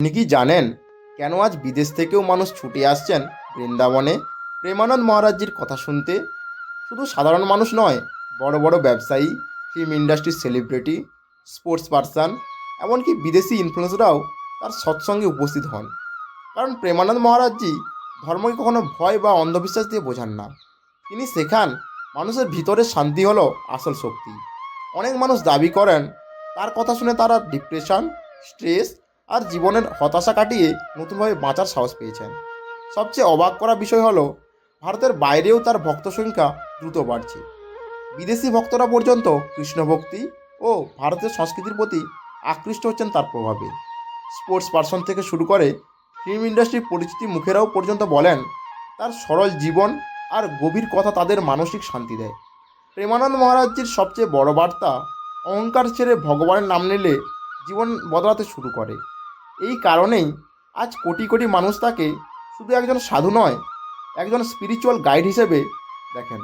আপনি কি জানেন কেন আজ বিদেশ থেকেও মানুষ ছুটে আসছেন বৃন্দাবনে প্রেমানন্দ মহারাজজির কথা শুনতে? শুধু সাধারণ মানুষ নয়, বড় বড় ব্যবসায়ী, ফিল্ম ইন্ডাস্ট্রির সেলিব্রিটি, স্পোর্টস পার্সন, এমনকি বিদেশি ইনফ্লুয়েন্সরাও তার সৎসঙ্গে উপস্থিত হন। কারণ প্রেমানন্দ মহারাজজি ধর্মকে কখনো ভয় বা অন্ধবিশ্বাস দিয়ে বোঝান না। তিনি শেখান মানুষের ভিতরের শান্তি হলো আসল শক্তি। অনেক মানুষ দাবি করেন তার কথা শুনে তারা ডিপ্রেশন, স্ট্রেস আর জীবনের হতাশা কাটিয়ে নতুনভাবে বাঁচার সাহস পেয়েছেন। সবচেয়ে অবাক করা বিষয় হলো ভারতের বাইরেও তার ভক্ত সংখ্যা দ্রুত বাড়ছে। বিদেশি ভক্তরা পর্যন্ত কৃষ্ণ ভক্তি ও ভারতের সংস্কৃতির প্রতি আকৃষ্ট হচ্ছেন তার প্রভাবে। স্পোর্টস পার্সন থেকে শুরু করে ফিল্ম ইন্ডাস্ট্রির পরিচিতি মুখেরাও পর্যন্ত বলেন তার সরল জীবন আর গভীর কথা তাদের মানসিক শান্তি দেয়। প্রেমানন্দ মহারাজজির সবচেয়ে বড় বার্তা, অহংকার ছেড়ে ভগবানের নাম নিলে জীবন বদলাতে শুরু করে। এই কারণেই আজ কোটি কোটি মানুষ তাকে শুধু একজন সাধু নয়, একজন স্পিরিচুয়াল গাইড হিসেবে দেখেন।